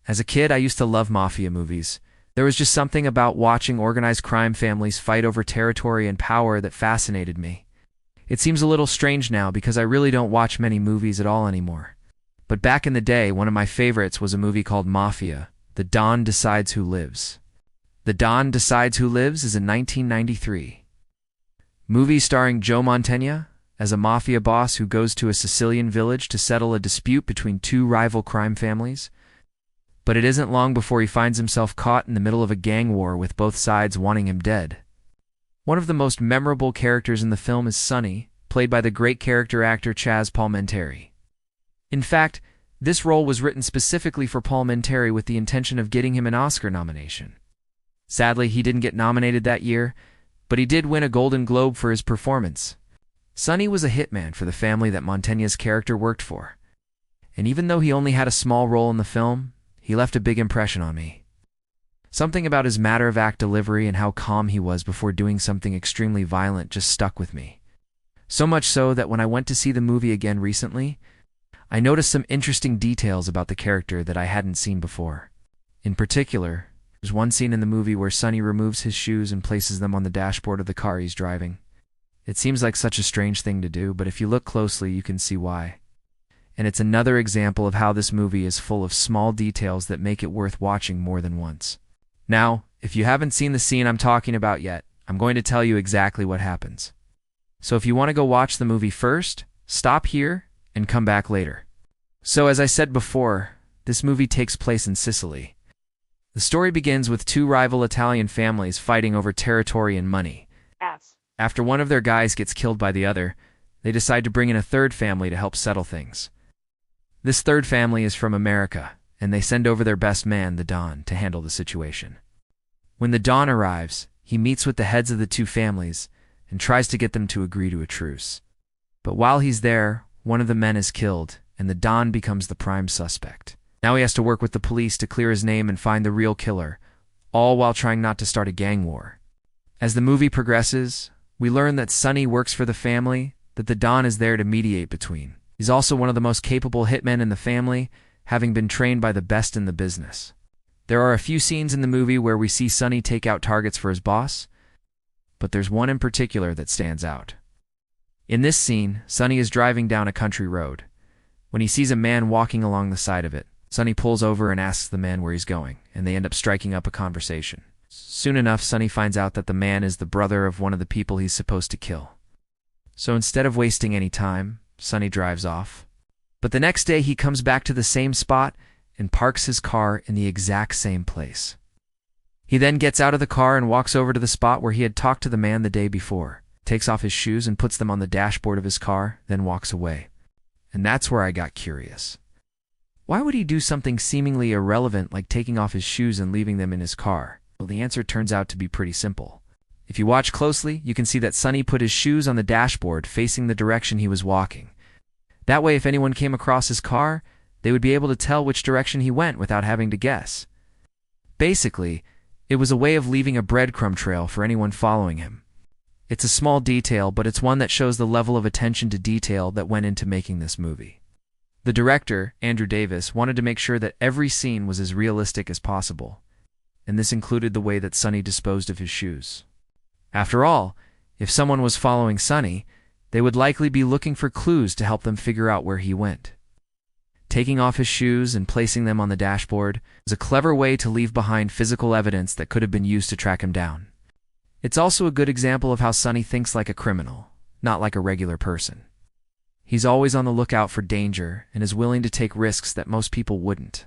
As a kid, I used to love Mafia movies. There was just something about watching organized crime families fight over territory and power that fascinated me. It seems a little strange now because I really don't watch many movies at all anymore. But back in the day, one of my favorites was a movie called Mafia, The Don Decides Who Lives. The Don Decides Who Lives is a 1993 movie starring Joe Mantegna as a mafia boss who goes to a Sicilian village to settle a dispute between two rival crime families. But it isn't long before he finds himself caught in the middle of a gang war with both sides wanting him dead. One of the most memorable characters in the film is Sonny, played by the great character actor Chaz Palminteri. In fact, this role was written specifically for Palminteri with the intention of getting him an Oscar nomination. Sadly, he didn't get nominated that year, but he did win a Golden Globe for his performance. Sonny was a hitman for the family that Mantegna's character worked for. And even though he only had a small role in the film, he left a big impression on me. Something about his matter-of-fact delivery and how calm he was before doing something extremely violent just stuck with me. So much so that when I went to see the movie again recently, I noticed some interesting details about the character that I hadn't seen before. In particular, there's one scene in the movie where Sonny removes his shoes and places them on the dashboard of the car he's driving. It seems like such a strange thing to do, but if you look closely, you can see why. And it's another example of how this movie is full of small details that make it worth watching more than once. Now, if you haven't seen the scene I'm talking about yet, I'm going to tell you exactly what happens. So if you want to go watch the movie first, stop here and come back later. So as I said before, this movie takes place in Sicily. The story begins with two rival Italian families fighting over territory and money. After one of their guys gets killed by the other, they decide to bring in a third family to help settle things. This third family is from America, and they send over their best man, the Don, to handle the situation. When the Don arrives, he meets with the heads of the two families and tries to get them to agree to a truce. But while he's there, one of the men is killed, and the Don becomes the prime suspect. Now he has to work with the police to clear his name and find the real killer, all while trying not to start a gang war. As the movie progresses, we learn that Sonny works for the family that the Don is there to mediate between. He's also one of the most capable hitmen in the family, having been trained by the best in the business. There are a few scenes in the movie where we see Sonny take out targets for his boss, but there's one in particular that stands out. In this scene, Sonny is driving down a country road. When he sees a man walking along the side of it, Sonny pulls over and asks the man where he's going, and they end up striking up a conversation. Soon enough, Sonny finds out that the man is the brother of one of the people he's supposed to kill. So instead of wasting any time, Sonny drives off. But the next day he comes back to the same spot and parks his car in the exact same place. He then gets out of the car and walks over to the spot where he had talked to the man the day before, takes off his shoes and puts them on the dashboard of his car, then walks away. And that's where I got curious. Why would he do something seemingly irrelevant like taking off his shoes and leaving them in his car? Well, the answer turns out to be pretty simple. If you watch closely, you can see that Sonny put his shoes on the dashboard facing the direction he was walking. That way, if anyone came across his car, they would be able to tell which direction he went without having to guess. Basically, it was a way of leaving a breadcrumb trail for anyone following him. It's a small detail, but it's one that shows the level of attention to detail that went into making this movie. The director, Andrew Davis, wanted to make sure that every scene was as realistic as possible, and this included the way that Sonny disposed of his shoes. After all, if someone was following Sonny, they would likely be looking for clues to help them figure out where he went. Taking off his shoes and placing them on the dashboard is a clever way to leave behind physical evidence that could have been used to track him down. It's also a good example of how Sonny thinks like a criminal, not like a regular person. He's always on the lookout for danger and is willing to take risks that most people wouldn't.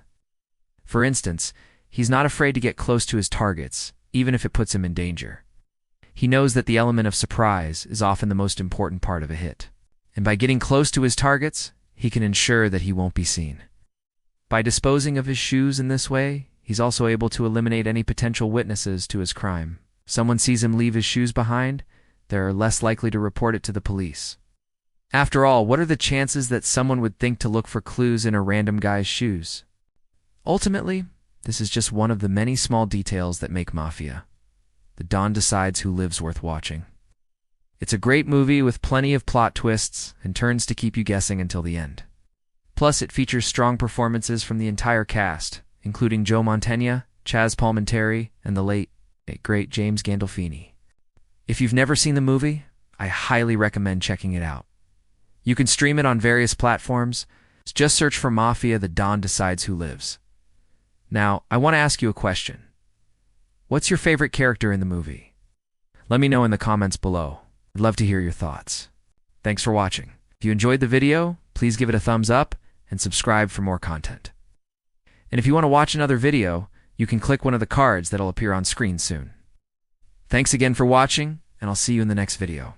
For instance, he's not afraid to get close to his targets, even if it puts him in danger. He knows that the element of surprise is often the most important part of a hit. And by getting close to his targets, he can ensure that he won't be seen. By disposing of his shoes in this way, he's also able to eliminate any potential witnesses to his crime. If someone sees him leave his shoes behind, they're less likely to report it to the police. After all, what are the chances that someone would think to look for clues in a random guy's shoes? Ultimately, this is just one of the many small details that make Mafia. The Don Decides Who Lives worth watching. It's a great movie with plenty of plot twists and turns to keep you guessing until the end. Plus, it features strong performances from the entire cast, including Joe Mantegna, Chaz Palminteri, and the late, great James Gandolfini. If you've never seen the movie, I highly recommend checking it out. You can stream it on various platforms. Just search for Mafia: The Don Decides Who Lives. Now, I want to ask you a question. What's your favorite character in the movie? Let me know in the comments below. I'd love to hear your thoughts. Thanks for watching. If you enjoyed the video, please give it a thumbs up and subscribe for more content. And if you want to watch another video, you can click one of the cards that'll appear on screen soon. Thanks again for watching, and I'll see you in the next video.